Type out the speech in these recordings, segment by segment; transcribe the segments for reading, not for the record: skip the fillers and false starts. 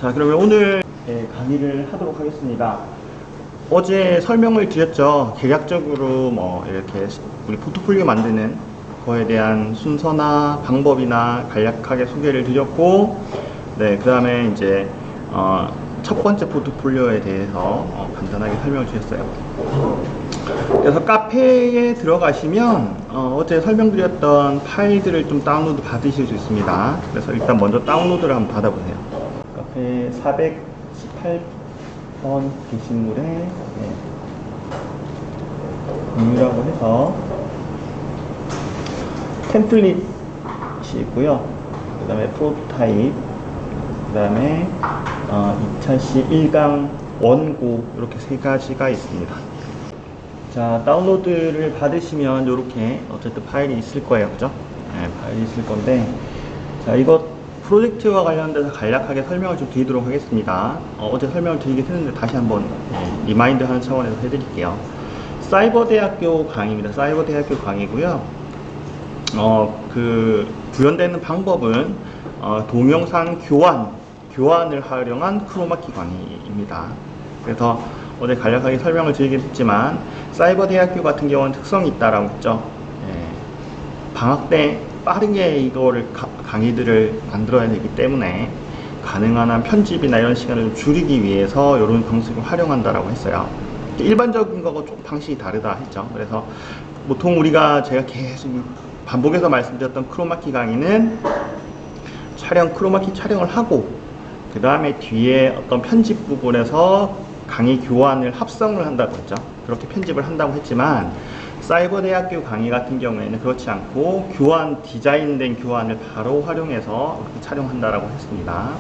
자, 그러면 오늘 강의를 하도록 하겠습니다. 어제 설명을 드렸죠. 계략적으로 뭐 이렇게 우리 포트폴리오 만드는 거에 대한 순서나 방법이나 간략하게 소개를 드렸고, 네, 그 다음에 이제 첫 번째 포트폴리오에 대해서 간단하게 설명을 드렸어요. 그래서 카페에 들어가시면 어제 설명드렸던 파일들을 좀 다운로드 받으실 수 있습니다. 그래서 일단 먼저 다운로드를 한번 받아보세요. 카페 418번 게시물에 공유라고 해서 템플릿이 있고요. 그 다음에 프로토타입, 그 다음에 2차시 1강 원고, 이렇게 세 가지가 있습니다. 자, 다운로드를 받으시면 이렇게 어쨌든 파일이 있을 거예요. 그죠? 네, 파일이 있을 건데, 자, 이거 프로젝트와 관련돼서 간략하게 설명을 좀 드리도록 하겠습니다. 어제 설명을 드리긴 했는데 다시 한번 리마인드 하는 차원에서 해드릴게요. 사이버대학교 강의입니다. 사이버대학교 강의고요. 그 구현되는 방법은 동영상 교환을 활용한 크로마키 강의입니다. 그래서 어제 간략하게 설명을 드리긴 했지만, 사이버대학교 같은 경우는 특성이 있다라고 했죠. 방학 때 빠르게 이거를 강의들을 만들어야 되기 때문에 가능한 한 편집이나 이런 시간을 좀 줄이기 위해서 이런 방식을 활용한다라고 했어요. 일반적인 거하고 좀 방식이 다르다 했죠. 그래서 보통 제가 계속 반복해서 말씀드렸던 크로마키 강의는 크로마키 촬영을 하고, 그 다음에 뒤에 어떤 편집 부분에서 강의 교환을 합성을 한다고 했죠. 그렇게 편집을 한다고 했지만, 사이버대학교 강의 같은 경우에는 그렇지 않고 디자인된 교환을 바로 활용해서 그렇게 촬영한다라고 했습니다.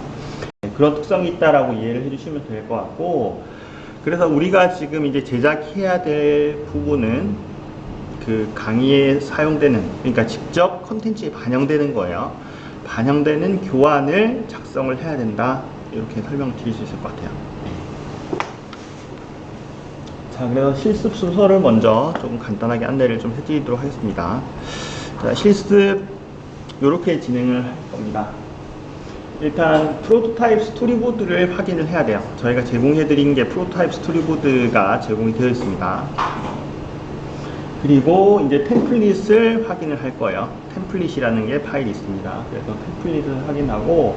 그런 특성이 있다라고 이해를 해주시면 될 것 같고, 그래서 우리가 지금 이제 제작해야 될 부분은 그 강의에 사용되는, 그러니까 직접 컨텐츠에 반영되는 거예요. 반영되는 교환을 작성을 해야 된다, 이렇게 설명을 드릴 수 있을 것 같아요. 자, 그래서 실습 순서를 먼저 조금 간단하게 안내를 좀 해드리도록 하겠습니다. 자, 실습 이렇게 진행을 할 겁니다. 일단 프로토타입 스토리보드를 확인을 해야 돼요. 저희가 제공해드린 게 프로토타입 스토리보드가 제공이 되어 있습니다. 그리고 이제 템플릿을 확인을 할 거예요. 템플릿이라는 게 파일이 있습니다. 그래서 템플릿을 확인하고,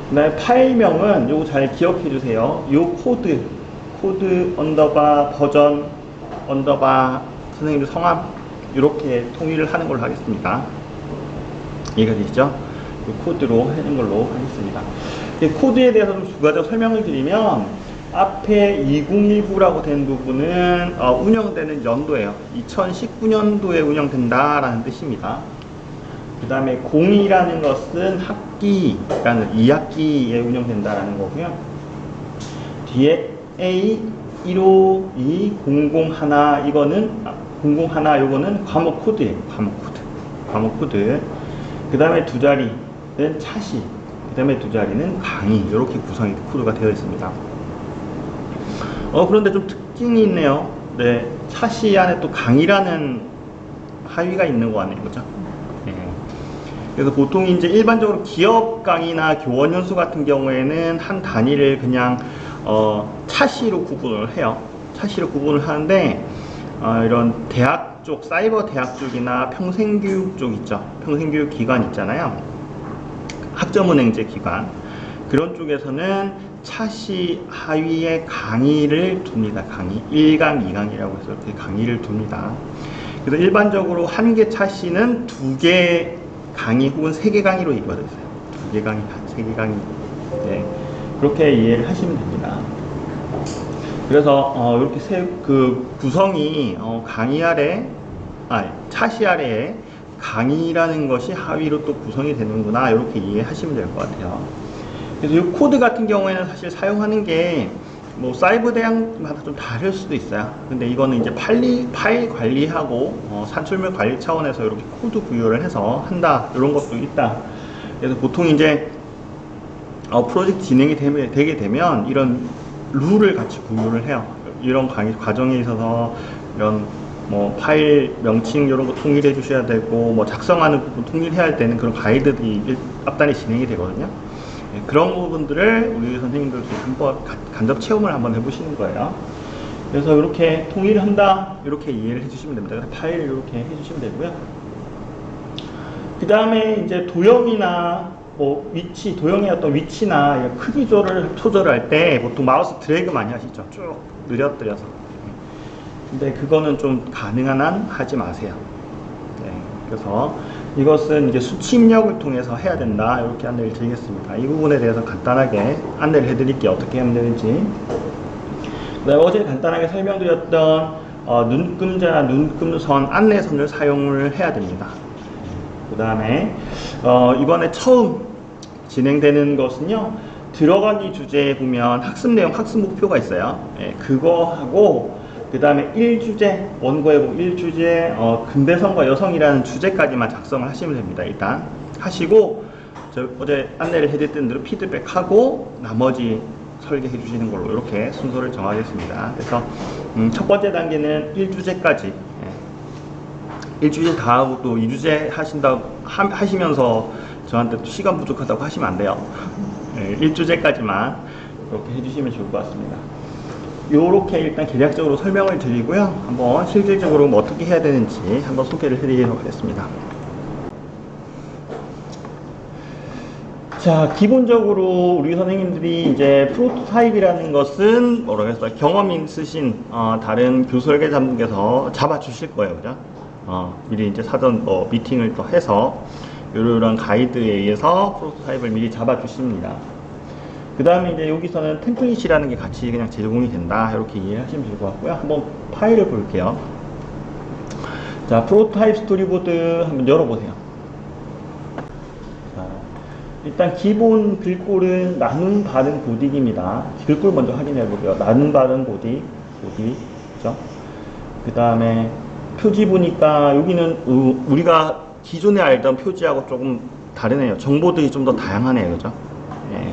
그 다음에 파일명은 요거 잘 기억해 주세요. 요 코드 언더바 버전 언더바 선생님 성함, 이렇게 통일을 하는 걸로 하겠습니다. 이해가 되시죠? 이 코드로 하는 걸로 하겠습니다. 이 코드에 대해서 좀 추가적으로 설명을 드리면, 앞에 2019라고 된 부분은 운영되는 연도예요. 2019년도에 운영된다라는 뜻입니다. 그 다음에 02라는 것은 학기라는 2학기에 운영된다라는 거고요. 뒤에 A 152 001 이거는 001 요거는 과목 코드예요. 과목 코드. 그 다음에 두 자리는 차시, 그 다음에 두 자리는 강의, 이렇게 구성이 코드가 되어 있습니다. 그런데 좀 특징이 있네요. 네, 차시 안에 또 강의라는 하위가 있는 거 같네요. 그죠? 네. 그래서 보통 이제 일반적으로 기업 강의나 교원 연수 같은 경우에는 한 단위를 그냥 차시로 구분을 해요. 차시로 구분을 하는데, 이런 대학 쪽, 사이버 대학 쪽이나 평생교육 쪽 있죠. 평생교육 기관 있잖아요. 학점은행제 기관. 그런 쪽에서는 차시 하위에 강의를 둡니다. 강의 1강, 2강이라고 해서 이렇게 강의를 둡니다. 그래서 일반적으로 한 개 차시는 2개 강의 혹은 3개 강의로 이루어져 있어요. 2개 강의, 3개 강의. 네, 그렇게 이해를 하시면 됩니다. 그래서 이렇게 구성이 강의 아래, 차시 아래에 강의라는 것이 하위로 또 구성이 되는구나, 이렇게 이해하시면 될 것 같아요. 그래서 이 코드 같은 경우에는 사실 사용하는 게 뭐 사이버 대학마다 좀 다를 수도 있어요. 근데 이거는 이제 파일 관리하고 산출물 관리 차원에서 이렇게 코드 구현을 해서 한다, 이런 것도 있다. 그래서 보통 이제 프로젝트 진행이 되게 되면 이런 룰을 같이 구현을 해요. 이런 강의 과정에 있어서 이런 뭐 파일 명칭 이런 거 통일해 주셔야 되고, 뭐 작성하는 부분 통일해야 할 때는 그런 가이드들이 앞단에 진행이 되거든요. 그런 부분들을 우리 선생님들도 한번 간접 체험을 한번 해보시는 거예요. 그래서 이렇게 통일한다 이렇게 이해를 해주시면 됩니다. 그래서 파일을 이렇게 해주시면 되고요. 그 다음에 이제 도형이나 뭐 위치, 도형의 어떤 위치나 크기 조절할 때 보통 마우스 드래그 많이 하시죠. 쭉 늘려뜨려서. 근데 그거는 좀 가능한 한 하지 마세요. 네, 그래서 이것은 이제 수치 입력을 통해서 해야 된다 이렇게 안내를 드리겠습니다. 이 부분에 대해서 간단하게 안내를 해드릴게요. 어떻게 하면 되는지. 그다음에 어제 간단하게 설명드렸던 눈금자나 눈금선 안내선을 사용을 해야 됩니다. 그 다음에 이번에 처음 진행되는 것은요, 들어가기 주제에 보면 학습 내용, 학습 목표가 있어요. 예, 그거하고 그 다음에 1주제, 원고에 보면 1주제 근대성과 여성이라는 주제까지만 작성을 하시면 됩니다. 일단 하시고 저 어제 안내를 해드렸던 대로 피드백하고 나머지 설계해 주시는 걸로 이렇게 순서를 정하겠습니다. 그래서 첫 번째 단계는 1주제까지 1주제 다 하고 또 2주제 하시면서 저한테 또 시간 부족하다고 하시면 안 돼요. 1주제까지만 이렇게 해주시면 좋을 것 같습니다. 요렇게 일단 계략적으로 설명을 드리고요. 한번 실질적으로 뭐 어떻게 해야 되는지 한번 소개를 해드리도록 하겠습니다. 자, 기본적으로 우리 선생님들이 이제 프로토타입이라는 것은 뭐라고 했어요? 경험 있으신 다른 교수 설계자분께서 잡아주실 거예요, 그죠? 미리 이제 사전 미팅을 또 해서 이런 가이드에 의해서 프로토타입을 미리 잡아주십니다. 그 다음에 이제 여기서는 템플릿이라는 게 같이 그냥 제공이 된다 이렇게 이해하시면 될 것 같고요. 한번 파일을 볼게요. 자, 프로토타입 스토리보드 한번 열어보세요. 자, 일단 기본 글꼴은 나눈 바른 고딕입니다. 글꼴 먼저 확인해 볼게요. 나눈 바른 고딕, 그죠? 그 다음에 표지 보니까 여기는 우리가 기존에 알던 표지하고 조금 다르네요. 정보들이 좀 더 다양하네요, 그죠? 예.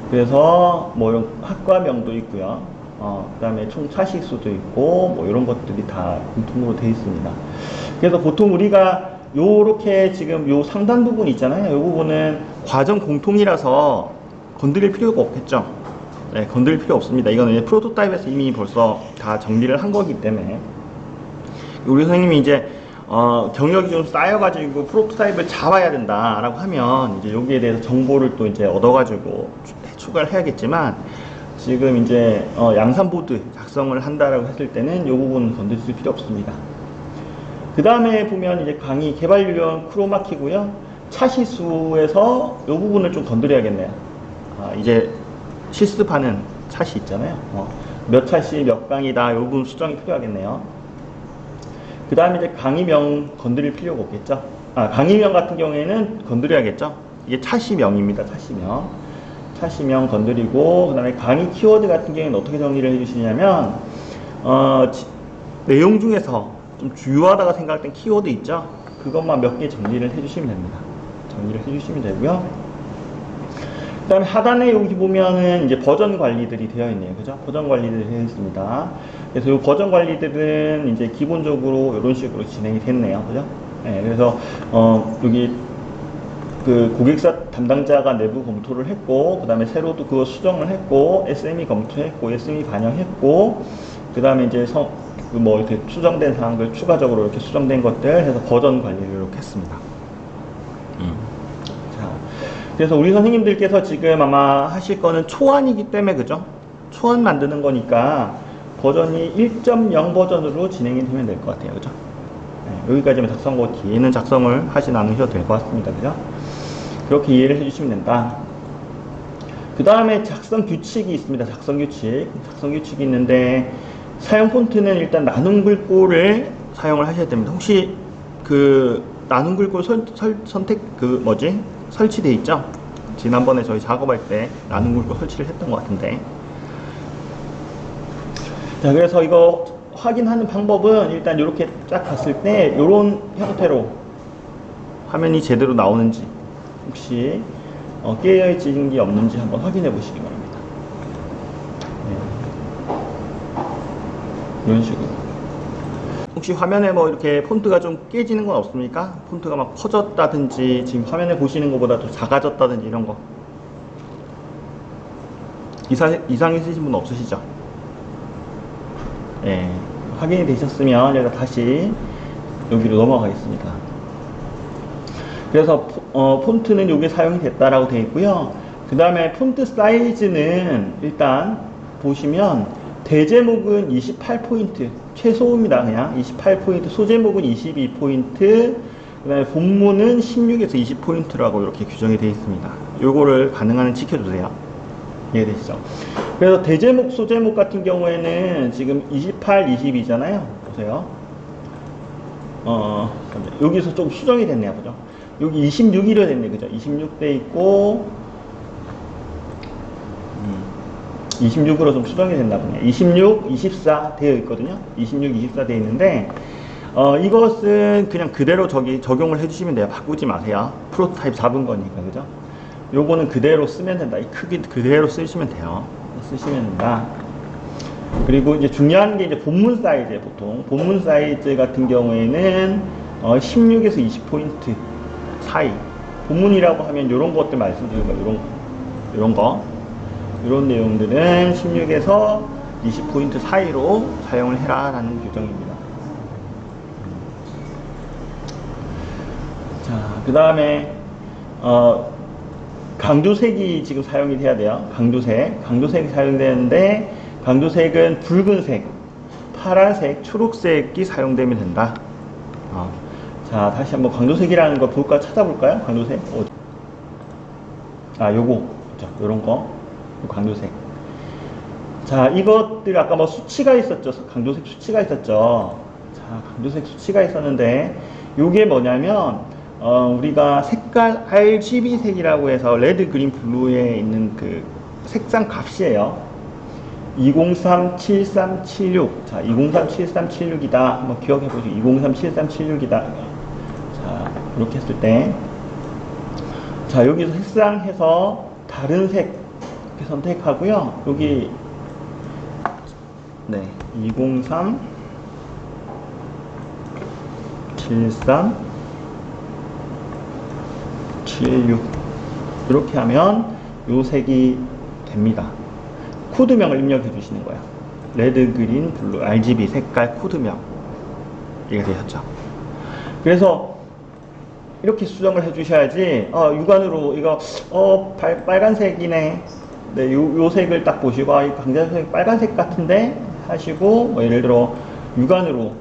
그래서 뭐 이런 학과명도 있고요. 그 다음에 총 차식수도 있고 뭐 이런 것들이 다 공통으로 되어 있습니다. 그래서 보통 우리가 요렇게 지금 요 상단 부분 있잖아요. 요 부분은 과정 공통이라서 건드릴 필요가 없겠죠. 네, 건드릴 필요 없습니다. 이거는 프로토타입에서 이미 벌써 다 정리를 한 거기 때문에 우리 선생님이 이제 경력이 좀 쌓여가지고 프로토타입을 잡아야 된다라고 하면 이제 여기에 대해서 정보를 또 이제 얻어가지고 추가를 해야겠지만 지금 이제 양산보드 작성을 한다라고 했을 때는 이 부분 건드릴 필요 없습니다. 그 다음에 보면 이제 강의 개발 유형 크로마키고요. 차시수에서 이 부분을 좀 건드려야겠네요. 이제 실습하는 차시 있잖아요. 몇 차시 몇 강이다. 이 부분 수정이 필요하겠네요. 그 다음에 이제 강의명 건드릴 필요가 없겠죠. 강의명 같은 경우에는 건드려야겠죠. 이게 차시명입니다. 차시명 건드리고, 그 다음에 강의 키워드 같은 경우에는 어떻게 정리를 해주시냐면, 내용 중에서 좀 주요하다고 생각된 키워드 있죠. 그것만 몇 개 정리를 해주시면 됩니다. 정리를 해주시면 되고요. 그 다음에 하단에 여기 보면은 이제 버전 관리들이 되어 있네요. 그죠? 버전 관리들이 되어 있습니다. 그래서 이 버전 관리들은 이제 기본적으로 이런 식으로 진행이 됐네요. 그죠? 네, 그래서, 여기 그 고객사 담당자가 내부 검토를 했고, 그 다음에 새로도 그거 수정을 했고, SME 검토했고, SME 반영했고, 그 다음에 이제 뭐 이렇게 수정된 사항들 추가적으로 이렇게 수정된 것들 해서 버전 관리를 이렇게 했습니다. 자, 그래서 우리 선생님들께서 지금 아마 하실 거는 초안이기 때문에 그죠? 초안 만드는 거니까 버전이 1.0 버전으로 진행이 되면 될 것 같아요. 그죠? 네, 여기까지만 작성하고 뒤에는 작성을 하진 않으셔도 될 것 같습니다. 그죠? 그렇게 이해를 해주시면 된다. 그 다음에 작성 규칙이 있습니다. 작성 규칙이 있는데 사용 폰트는 일단 나눔 글꼴을 사용을 하셔야 됩니다. 혹시 그 나눔 글꼴 선택 설치돼 있죠? 지난번에 저희 작업할 때 나눔 글꼴 설치를 했던 것 같은데. 자, 그래서 이거 확인하는 방법은 일단 이렇게 쫙 갔을 때 이런 형태로 화면이 제대로 나오는지 혹시 깨어진 게 없는지 한번 확인해 보시기 바랍니다. 네. 이런 식으로. 혹시 화면에 뭐 이렇게 폰트가 좀 깨지는 건 없습니까? 폰트가 막 커졌다든지 지금 화면에 보시는 것보다 더 작아졌다든지 이런 거 이상 있으신 분 없으시죠? 네, 확인이 되셨으면 제가 다시 여기로 넘어가겠습니다. 그래서 폰트는 여기 사용이 됐다라고 되어 있고요. 그 다음에 폰트 사이즈는 일단 보시면 대제목은 28포인트 최소입니다. 그냥 28포인트, 소제목은 22포인트, 그 다음에 본문은 16에서 20포인트라고 이렇게 규정이 되어 있습니다. 요거를 가능한 한 지켜주세요. 이해되시죠? 그래서 대제목, 소제목 같은 경우에는 지금 28, 22잖아요. 보세요. 여기서 좀 수정이 됐네요. 그죠? 여기 26이라 됐네. 그죠? 26 돼 있고, 26으로 좀 수정이 됐나 보네요. 26, 24 되어 있거든요. 26, 24 되어 있는데, 이것은 그냥 그대로 적용을 해주시면 돼요. 바꾸지 마세요. 프로토타입 잡은 거니까. 그죠? 요거는 그대로 쓰면 된다. 이 크기 그대로 쓰시면 돼요. 쓰시면 된다. 그리고 이제 중요한 게 이제 본문 사이즈예요. 보통 본문 사이즈 같은 경우에는 16에서 20포인트 사이. 본문이라고 하면 이런 것들 말씀드린 거, 이런 거, 이런 내용들은 16에서 20포인트 사이로 사용을 해라라는 규정입니다. 자, 그 다음에 강조색이 지금 사용이 돼야 돼요. 강조색이 사용되는데, 강조색은 붉은색, 파란색, 초록색이 사용되면 된다. 자, 다시 한번 강조색이라는 거 볼까? 찾아볼까요? 강조색. 요거. 그죠? 요런 거. 강조색. 자, 이것들 아까 뭐 수치가 있었죠. 강조색 수치가 있었죠. 자, 강조색 수치가 있었는데, 요게 뭐냐면, 우리가 색깔 RGB 색이라고 해서 레드, 그린, 블루에 있는 그 색상 값이에요. 203, 73, 76. 자, 203, 73, 76이다. 한번 기억해 보시죠. 203, 73, 76이다. 자, 이렇게 했을 때. 자, 여기서 색상해서 다른 색 이렇게 선택하고요. 여기, 네, 203, 73, 76 이렇게 하면 요 색이 됩니다. 코드명을 입력해 주시는 거예요. 레드, 그린, 블루, RGB 색깔 코드명 이게 되셨죠. 그래서 이렇게 수정을 해 주셔야지 육안으로 이거 빨간색이네. 네, 요 색을 딱 보시고 이 강자색 빨간색 같은데 하시고 뭐 예를 들어 육안으로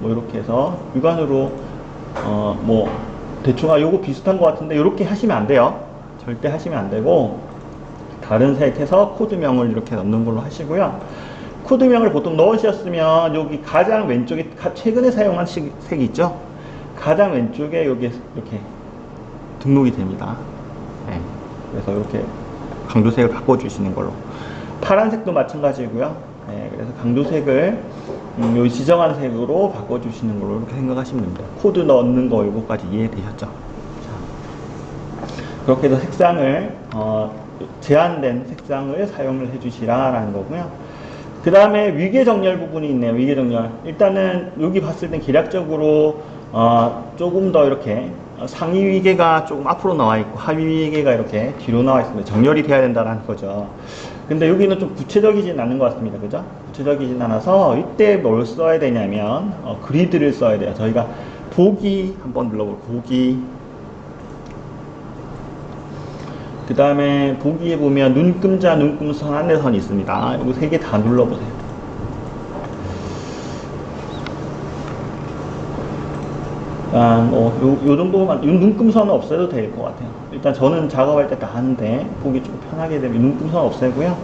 뭐 이렇게 해서 육안으로 뭐 대충 요거 비슷한 것 같은데 이렇게 하시면 안 돼요. 절대 하시면 안 되고 다른 색 해서 코드명을 이렇게 넣는 걸로 하시고요. 코드명을 보통 넣으셨으면 여기 가장 왼쪽에 최근에 사용한 색이 있죠. 가장 왼쪽에 여기 이렇게 등록이 됩니다. 네. 그래서 이렇게 강조색을 바꿔주시는 걸로. 파란색도 마찬가지고요. 네. 그래서 강조색을 요 지정한 색으로 바꿔주시는 걸로 이렇게 생각하시면 됩니다. 코드 넣는 거 요거까지 이해되셨죠? 자, 그렇게 해서 색상을 제한된 색상을 사용을 해주시라라는 거고요. 그 다음에 위계 정렬 부분이 있네요. 위계 정렬. 일단은 여기 봤을 땐 계략적으로 조금 더 이렇게 상위 위계가 조금 앞으로 나와 있고 하위 위계가 이렇게 뒤로 나와 있습니다. 정렬이 돼야 된다는 거죠. 근데 여기는 좀 구체적이진 않은 것 같습니다. 그죠? 구체적이진 않아서 이때 뭘 써야 되냐면 그리드를 써야 돼요. 저희가 보기 한번 눌러볼게요. 보기. 그 다음에 보기에 보면 눈금자, 눈금선, 안내선이 있습니다. 이거 세 개 다 눌러보세요. 요 정도만, 눈금선은 없애도 될 것 같아요. 일단 저는 작업할 때 다 하는데, 보기 좀 편하게 되면 눈금선 없애고요.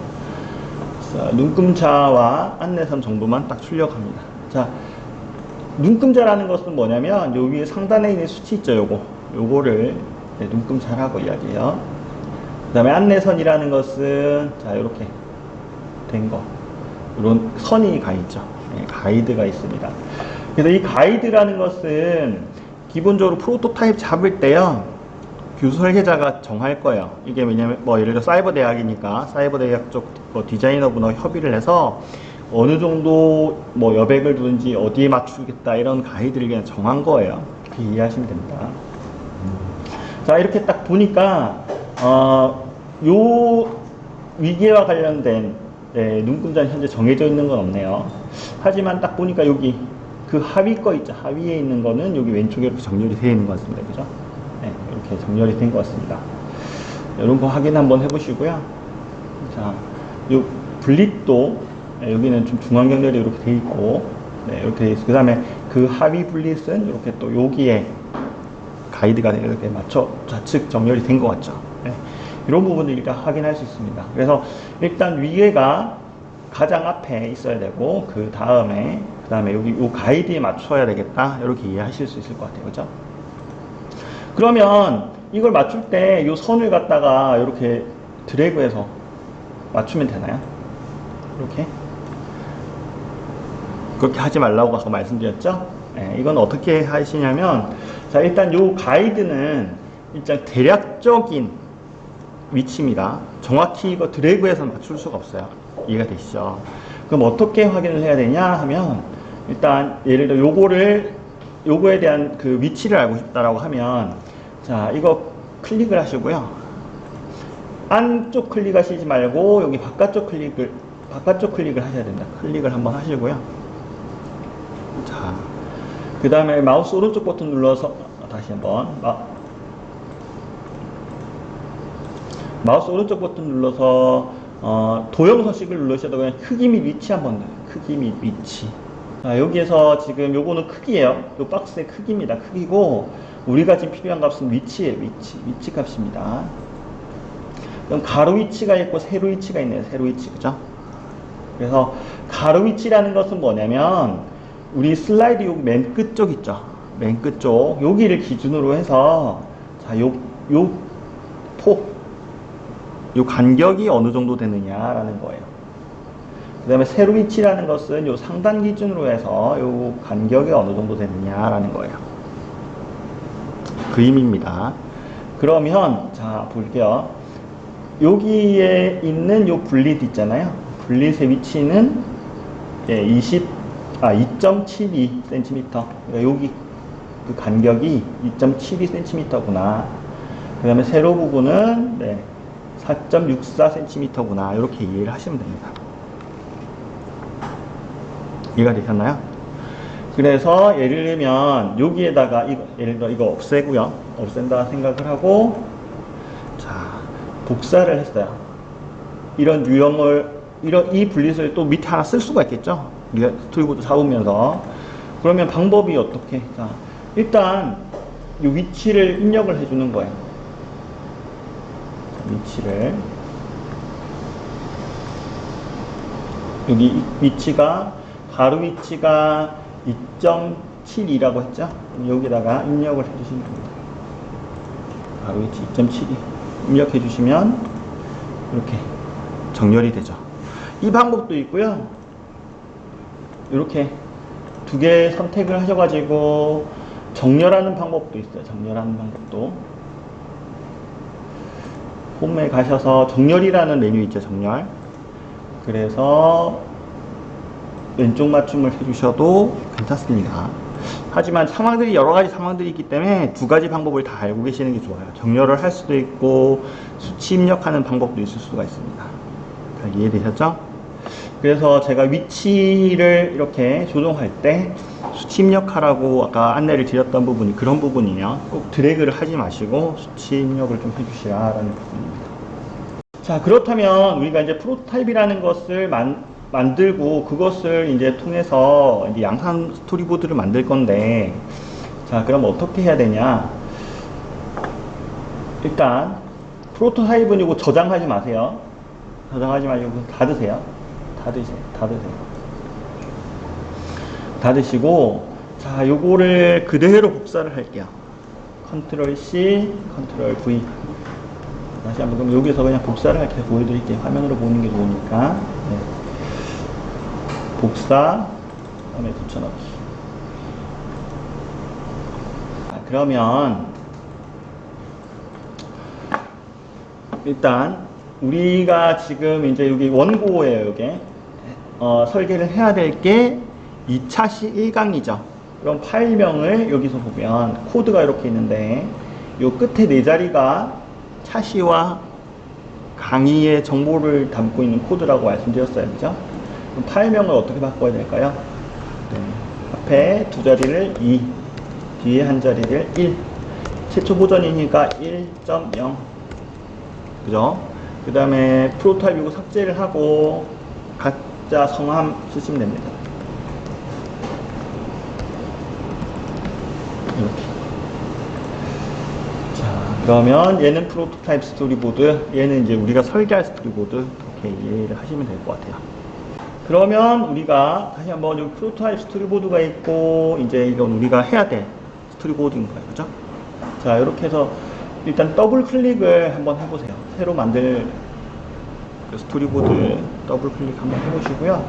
자, 눈금자와 안내선 정도만 딱 출력합니다. 자, 눈금자라는 것은 뭐냐면, 요 위에 상단에 있는 수치 있죠, 요거를 눈금자라고 이야기해요. 그 다음에 안내선이라는 것은, 자, 요렇게 된 거. 이런 선이 가 있죠. 네, 가이드가 있습니다. 그래서 이 가이드라는 것은 기본적으로 프로토타입 잡을 때요, 교수 설계자가 정할 거예요. 이게 왜냐면, 예를 들어 사이버 대학이니까, 사이버 대학 쪽 디자이너분하고 협의를 해서 어느 정도 여백을 두든지 어디에 맞추겠다 이런 가이드를 그냥 정한 거예요. 그렇게 이해하시면 됩니다. 자, 이렇게 딱 보니까, 요 위계와 관련된 눈금자는 현재 정해져 있는 건 없네요. 하지만 딱 보니까 여기 그 하위 거 있죠. 하위에 있는 거는 여기 왼쪽에 이렇게 정렬이 되어 있는 것 같습니다. 그죠? 네, 이렇게 정렬이 된 것 같습니다. 이런 거 확인 한번 해보시고요. 자, 요 분릿도 여기는 좀 중앙경렬이 이렇게 되어 있고, 네, 이렇게 되어 있어요. 그 다음에 그 하위 분릿은 이렇게 또 여기에 가이드가 이렇게 맞춰 좌측 정렬이 된 것 같죠. 네, 이런 부분을 일단 확인할 수 있습니다. 그래서 일단 위에가 가장 앞에 있어야 되고, 그 다음에 여기 이 가이드에 맞춰야 되겠다. 이렇게 이해하실 수 있을 것 같아요. 그죠? 그러면 이걸 맞출 때 이 선을 갖다가 이렇게 드래그해서 맞추면 되나요? 이렇게? 그렇게 하지 말라고 아까 말씀드렸죠? 네, 이건 어떻게 하시냐면, 자, 일단 이 가이드는 일단 대략적인 위치입니다. 정확히 이거 드래그해서 맞출 수가 없어요. 이해가 되시죠? 그럼 어떻게 확인을 해야 되냐 하면, 일단 예를 들어 요거에 대한 그 위치를 알고 싶다라고 하면, 자, 이거 클릭을 하시고요. 안쪽 클릭하시지 말고 여기 바깥쪽 클릭을 하셔야 된다. 클릭을 한번 하시고요. 자, 그 다음에 마우스 오른쪽 버튼 눌러서 다시 한번 마우스 오른쪽 버튼 눌러서 도형서식을 누르셔도 그냥 크기 및 위치 한번 넣어요. 크기 및 위치. 자, 여기에서 지금 요거는 크기예요. 요 박스의 크기입니다. 크기고 우리가 지금 필요한 값은 위치예요. 위치 값입니다. 그럼 가로 위치가 있고 세로 위치가 있네요. 세로 위치, 그죠? 그래서 가로 위치라는 것은 뭐냐면 우리 슬라이드 요 맨 끝쪽 있죠. 맨 끝쪽 여기를 기준으로 해서 자, 요 간격이 어느 정도 되느냐라는 거예요. 그 다음에 세로 위치라는 것은 요 상단 기준으로 해서 요 간격이 어느 정도 되느냐라는 거예요. 그 의미입니다. 그러면 자, 볼게요. 여기에 있는 요 분릿 있잖아요. 분릿의 위치는 2.72cm. 그러니까 여기 그 간격이 2.72cm구나. 그 다음에 세로 부분은 4.64cm구나. 이렇게 이해를 하시면 됩니다. 이해가 되셨나요? 그래서 예를 들면 여기에다가 예를 들어 이거 없애고요. 없앤다 생각을 하고, 자, 복사를 했어요. 이런 유형을 이 분릿을 또 밑에 하나 쓸 수가 있겠죠. 우리가 스토리보드 잡으면서. 그러면 방법이 어떻게? 자, 일단 이 위치를 입력을 해주는 거예요. 위치를 여기 위치가 가로 위치가 2.72라고 했죠. 여기다가 입력을 해주시면 됩니다. 가로 위치 2.72 입력해 주시면 이렇게 정렬이 되죠. 이 방법도 있고요. 이렇게 두 개 선택을 하셔가지고 정렬하는 방법도 있어요. 정렬하는 방법도. 홈에 가셔서 정렬이라는 메뉴 있죠. 정렬. 그래서 왼쪽 맞춤을 해주셔도 괜찮습니다. 하지만 상황들이 여러 가지 상황들이 있기 때문에 두 가지 방법을 다 알고 계시는 게 좋아요. 정렬을 할 수도 있고 수치 입력하는 방법도 있을 수가 있습니다. 잘 이해되셨죠? 그래서 제가 위치를 이렇게 조정할 때 수치 입력하라고 아까 안내를 드렸던 부분이 그런 부분이에요. 꼭 드래그를 하지 마시고 수치 입력을 좀 해주시라는 부분입니다. 자, 그렇다면 우리가 이제 프로토타입이라는 것을 만들고 그것을 이제 통해서 이제 양산 스토리보드를 만들 건데, 자, 그럼 어떻게 해야 되냐? 일단 프로토타입은 이거 저장하지 마세요. 저장하지 말고 닫으세요. 닫으시고, 자, 요거를 그대로 복사를 할게요. 컨트롤 C, 컨트롤 V. 다시 한번 그럼 여기서 그냥 복사를 이렇게 보여드릴게요. 화면으로 보는 게 좋으니까. 네. 복사, 그다음에 붙여넣기. 자, 그러면 일단 우리가 지금 이제 여기 원고예요. 이게 설계를 해야 될 게 2차시 1강이죠. 그럼 파일명을 여기서 보면 코드가 이렇게 있는데 요 끝에 네 자리가 차시와 강의의 정보를 담고 있는 코드라고 말씀드렸어요. 그죠? 그럼 파일명을 어떻게 바꿔야 될까요? 네. 앞에 두 자리를 2, 뒤에 한 자리를 1. 최초 버전이니까 1.0. 그죠? 그 다음에 프로타입이고 삭제를 하고 각자 성함 쓰시면 됩니다. 이렇게. 자, 그러면 얘는 프로토타입 스토리보드, 얘는 이제 우리가 설계할 스토리보드, 이렇게 이해를 하시면 될 것 같아요. 그러면 우리가 다시 한번 여기 프로토타입 스토리보드가 있고, 이제 이건 우리가 해야 될 스토리보드인 거예요. 그죠? 자, 이렇게 해서 일단 더블 클릭을 한번 해보세요. 새로 만들 스토리보드 더블 클릭 한번 해보시고요.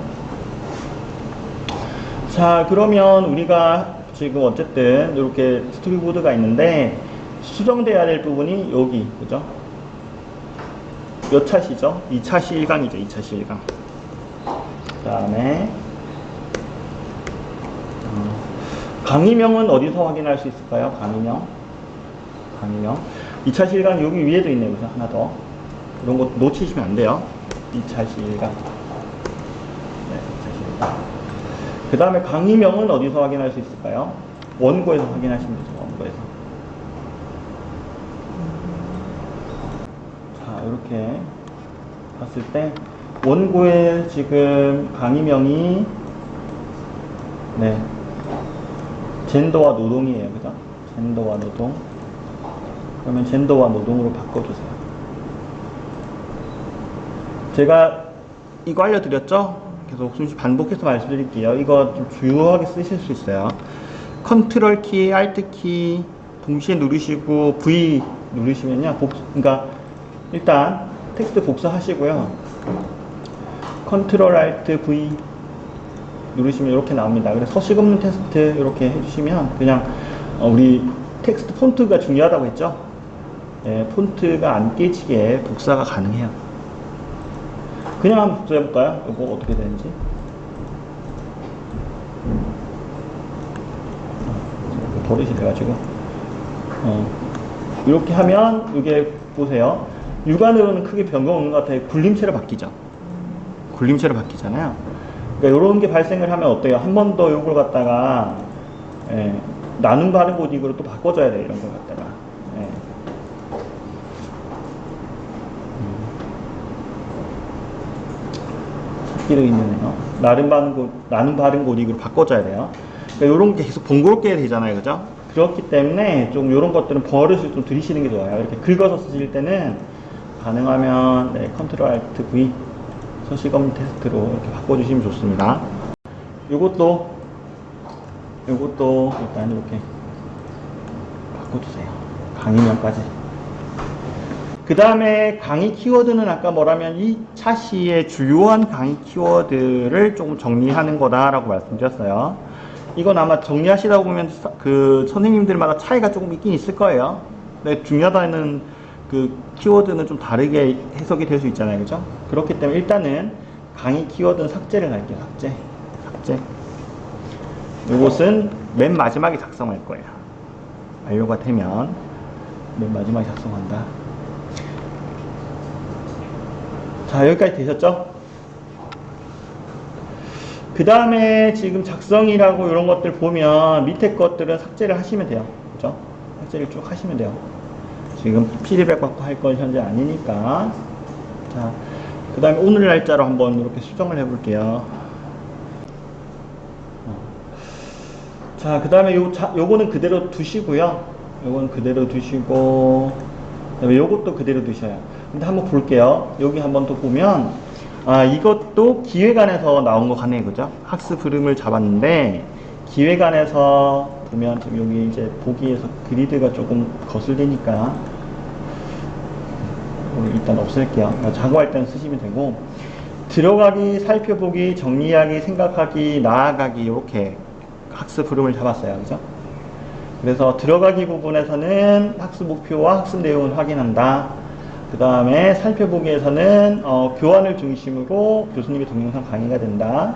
자, 그러면 우리가 지금 어쨌든 이렇게 스토리보드가 있는데 수정돼야 될 부분이 여기, 그죠? 몇 차시죠? 2차시 1강이죠. 2차시 1강. 그 다음에 강의명은 어디서 확인할 수 있을까요? 강의명 2차 실강 여기 위에도 있네요. 그래서 하나 더. 이런 거 놓치시면 안 돼요. 2차 실강. 네, 2차 실강. 그 다음에 강의명은 어디서 확인할 수 있을까요? 원고에서 확인하시면 되죠. 원고에서. 자, 이렇게 봤을 때 원고에 지금 강의명이 네, 젠더와 노동이에요. 그죠? 젠더와 노동. 그러면 젠더와 노동으로 바꿔주세요. 제가 이거 알려드렸죠? 계속 숨쉬 반복해서 말씀드릴게요. 이거 좀 주요하게 쓰실 수 있어요. 컨트롤 키, 알트 키 동시에 누르시고 V 누르시면요. 그러니까 일단 텍스트 복사하시고요. 컨트롤 알트 V 누르시면 이렇게 나옵니다. 그래서 서식 없는 테스트 이렇게 해주시면 그냥 우리 텍스트 폰트가 중요하다고 했죠? 예, 폰트가 안 깨지게 복사가 가능해요. 그냥 한번 복사해볼까요? 이거 어떻게 되는지. 버릇이 돼가지고. 이렇게 하면, 이게 보세요. 육안으로는 크게 변경 없는 것 같아요. 굴림체로 바뀌죠. 굴림체로 바뀌잖아요. 그러니까 이런 게 발생을 하면 어때요? 한 번 더 이걸 갖다가, 예, 나눔 바른 고딕으로 또 바꿔줘야 돼요. 이런 걸 갖다가. 예. 찾기도 있네요. 나눔 바른 고딕으로 바꿔줘야 돼요. 그러니까 이런 게 계속 번거롭게 되잖아요. 그죠? 그렇기 때문에 좀 이런 것들은 버릇을 좀 들이시는 게 좋아요. 이렇게 긁어서 쓰실 때는 가능하면 네, 컨트롤 알트 V 서식 없는 테스트로 이렇게 바꿔주시면 좋습니다. 요것도 일단 이렇게 바꿔주세요. 강의명까지. 그 다음에 강의 키워드는 아까 뭐라면 이 차시의 주요한 강의 키워드를 조금 정리하는 거다라고 말씀드렸어요. 이건 아마 정리하시다 보면 그 선생님들마다 차이가 조금 있긴 있을 거예요. 근데 중요하다는 그 키워드는 좀 다르게 해석이 될 수 있잖아요. 그죠? 그렇기 때문에 일단은 강의 키워드는 삭제를 할게요. 삭제. 이것은 맨 마지막에 작성할 거예요. 완료가 되면 맨 마지막에 작성한다. 자, 여기까지 되셨죠? 그 다음에 지금 작성이라고 이런 것들 보면 밑에 것들은 삭제를 하시면 돼요. 그죠? 삭제를 쭉 하시면 돼요. 지금 피드백 받고 할 건 현재 아니니까. 자, 그 다음에 오늘 날짜로 한번 이렇게 수정을 해볼게요. 자, 그 다음에 요거는 그대로 두시고요. 요건 그대로 두시고, 그 다음에 요것도 그대로 두셔요. 근데 한번 볼게요. 여기 한번 또 보면, 이것도 기획안에서 나온 것 같네요. 그죠? 학습 흐름을 잡았는데, 기획안에서 보면, 지금 여기 이제 보기에서 그리드가 조금 거슬리니까, 일단 없앨게요. 작업할 때는 쓰시면 되고, 들어가기, 살펴보기, 정리하기, 생각하기, 나아가기, 이렇게 학습 흐름을 잡았어요. 그죠? 그래서 들어가기 부분에서는 학습 목표와 학습 내용을 확인한다. 그 다음에 살펴보기에서는 교환을 중심으로 교수님의 동영상 강의가 된다.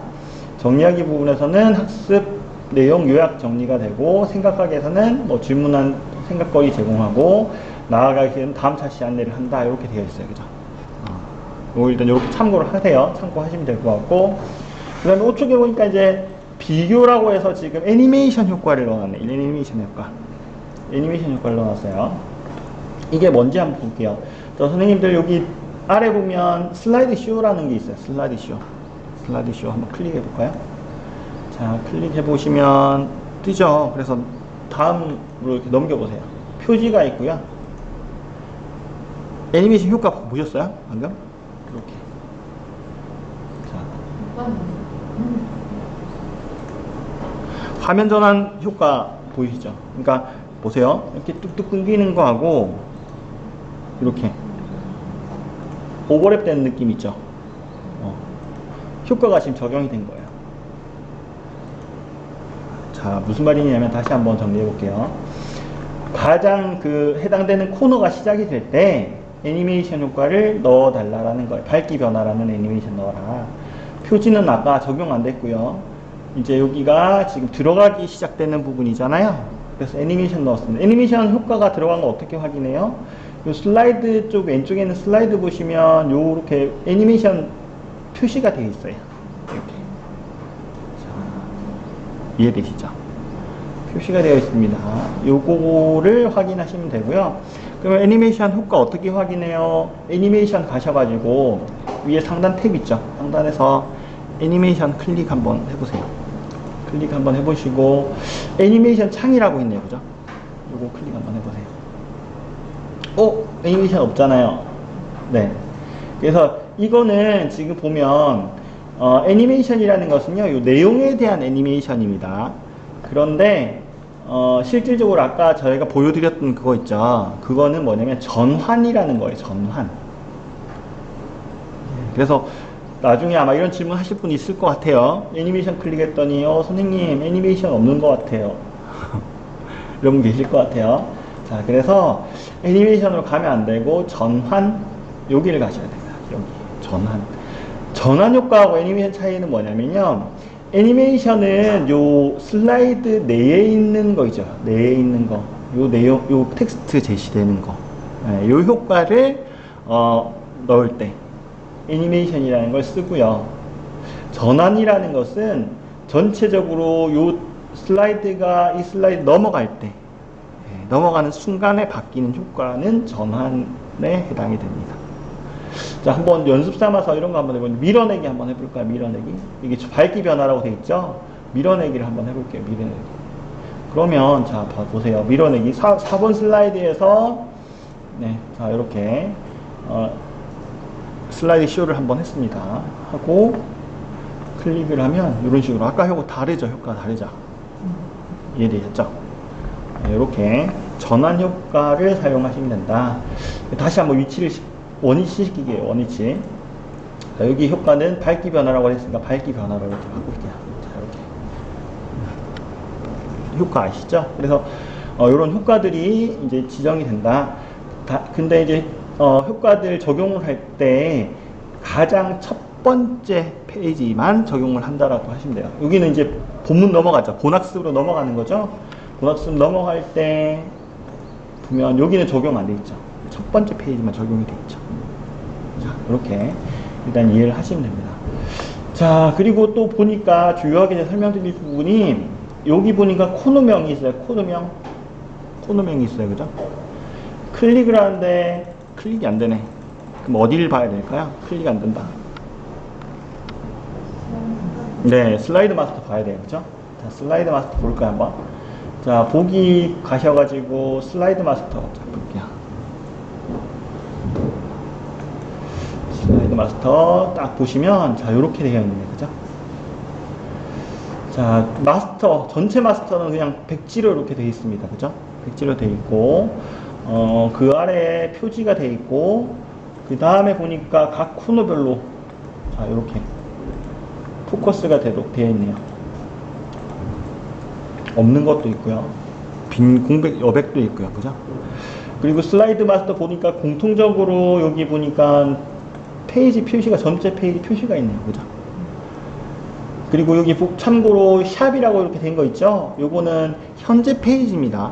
정리하기 부분에서는 학습 내용 요약 정리가 되고, 생각하기에서는 뭐 질문한 생각거리 제공하고, 나아가기에는 다음 차시 안내를 한다. 이렇게 되어 있어요. 그죠? 요거 일단 이렇게 참고를 하세요. 참고하시면 될 것 같고, 그 다음에 우측에 보니까 이제 비교라고 해서 지금 애니메이션 효과를 넣어놨네. 애니메이션 효과. 애니메이션 효과를 넣어놨어요. 이게 뭔지 한번 볼게요. 저 선생님들 여기 아래 보면 슬라이드 쇼라는 게 있어요. 슬라이드 쇼. 슬라이드 쇼 한번 클릭해 볼까요? 자, 클릭해 보시면 뜨죠. 그래서 다음으로 이렇게 넘겨보세요. 표지가 있고요. 애니메이션 효과 보셨어요? 방금? 이렇게. 자. 화면 전환 효과 보이시죠? 그러니까 보세요. 이렇게 뚝뚝 끊기는 거하고 이렇게 오버랩 되는 느낌 있죠? 효과가 지금 적용이 된 거예요. 자, 무슨 말이냐면 다시 한번 정리해 볼게요. 가장 그 해당되는 코너가 시작이 될 때 애니메이션 효과를 넣어 달라라는 거예요. 밝기 변화라는 애니메이션 넣어라. 표지는 아까 적용 안 됐고요. 이제 여기가 지금 들어가기 시작되는 부분이잖아요. 그래서 애니메이션 넣었습니다. 애니메이션 효과가 들어간 거 어떻게 확인해요? 요 슬라이드 쪽 왼쪽에 있는 슬라이드 보시면 요렇게 애니메이션 표시가 되어 있어요. 이렇게. 자, 이해되시죠? 표시가 되어 있습니다. 요거를 확인하시면 되고요. 그러면 애니메이션 효과 어떻게 확인해요? 애니메이션 가셔가지고 위에 상단 탭 있죠? 상단에서 애니메이션 클릭 한번 해보세요. 클릭 한번 해보시고 애니메이션 창이라고 있네요. 그죠? 요거 클릭 한번 해보세요. 애니메이션 없잖아요. 네. 그래서 이거는 지금 보면 애니메이션이라는 것은요, 요 내용에 대한 애니메이션입니다. 그런데 실질적으로 아까 저희가 보여드렸던 그거 있죠. 그거는 뭐냐면 전환이라는 거예요. 전환. 그래서 나중에 아마 이런 질문 하실 분 있을 것 같아요. 애니메이션 클릭했더니 선생님 애니메이션 없는 것 같아요. 이런 분 계실 것 같아요. 자, 그래서 애니메이션으로 가면 안 되고 전환, 여기를 가셔야 됩니다. 여기 전환. 전환 효과하고 애니메이션 차이는 뭐냐면요, 애니메이션은 요 슬라이드 내에 있는 거 있죠. 내에 있는 거, 요 내용, 요 텍스트 제시되는 거, 요 효과를 넣을 때 애니메이션이라는 걸 쓰고요. 전환이라는 것은 전체적으로 요 슬라이드가 이 슬라이드 넘어갈 때, 넘어가는 순간에 바뀌는 효과는 전환에 해당이 됩니다. 자, 한번 연습 삼아서 이런 거 한번 해볼게요. 밀어내기 한번 해볼까요? 밀어내기. 이게 밝기 변화라고 되어 있죠? 밀어내기를 한번 해볼게요. 밀어내기. 그러면, 자, 보세요. 밀어내기. 4번 슬라이드에서, 네, 자, 이렇게, 슬라이드 쇼를 한번 했습니다. 하고, 클릭을 하면, 이런 식으로. 아까 효과 다르죠? 효과 다르죠? 이해되셨죠? 네, 이렇게 전환 효과를 사용하시면 된다. 다시 한번 위치를 원위치 시키게요. 원위치. 자, 여기 효과는 밝기 변화라고 했으니까 밝기 변화로 이렇게 바꿀게요. 자, 이렇게 효과 아시죠? 그래서 이런 효과들이 이제 지정이 된다. 근데 이제 효과들 적용을 할 때 가장 첫 번째 페이지만 적용을 한다라고 하시면 돼요. 여기는 이제 본문 넘어가죠. 본학습으로 넘어가는 거죠. 본학습 넘어갈 때 보면 여기는 적용 안 돼 있죠. 첫 번째 페이지만 적용이 돼 있죠. 자, 이렇게 일단 이해를 하시면 됩니다. 자, 그리고 또 보니까 주요하게 설명드릴 부분이 여기 보니까 코너명이 있어요. 코너명이 있어요. 그죠? 클릭을 하는데 클릭이 안 되네. 그럼 어디를 봐야 될까요? 클릭 안 된다. 네, 슬라이드 마스터 봐야 돼요. 그죠? 자, 슬라이드 마스터 볼까요? 한번. 자, 보기 가셔가지고 슬라이드 마스터 볼게요. 슬라이드 마스터 딱 보시면 자, 요렇게 되어 있네요. 그죠? 자, 마스터, 전체 마스터는 그냥 백지로 이렇게 되어 있습니다. 그죠? 백지로 되어 있고, 그 아래에 표지가 되어 있고, 그 다음에 보니까 각 코너별로 자, 요렇게 포커스가 되어 있네요. 없는 것도 있고요. 빈 공백, 여백도 있고요. 그죠? 그리고 슬라이드 마스터 보니까 공통적으로 여기 보니까 페이지 표시가, 전체 페이지 표시가 있네요. 그죠? 그리고 여기 참고로 샵이라고 이렇게 된 거 있죠? 요거는 현재 페이지입니다.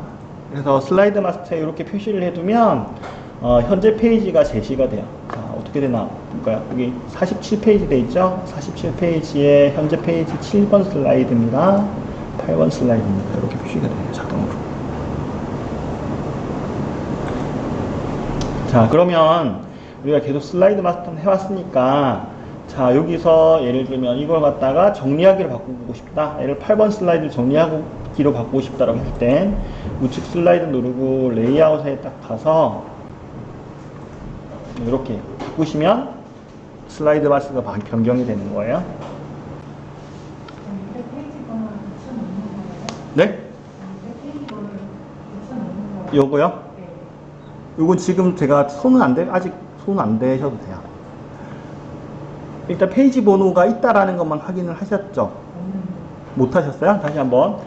그래서 슬라이드 마스터에 이렇게 표시를 해두면 현재 페이지가 제시가 돼요. 자, 어떻게 되나 볼까요? 여기 47페이지 돼 있죠? 47페이지에 현재 페이지 7번 슬라이드입니다. 8번 슬라이드입니다. 이렇게 표시가 돼요, 자동으로. 자, 그러면 우리가 계속 슬라이드 마스터는 해왔으니까, 자, 여기서 예를 들면 이걸 갖다가 정리하기를 바꾸고 싶다. 얘를 8번 슬라이드 정리하기로 바꾸고 싶다라고 할 땐 우측 슬라이드 누르고 레이아웃에 딱 가서 이렇게 바꾸시면 슬라이드 마스터가 변경이 되는 거예요. 네? 요거요? 요건 지금 제가 아직 손은 안 대셔도 돼요. 일단 페이지 번호가 있다라는 것만 확인을 하셨죠? 못 하셨어요? 다시 한번.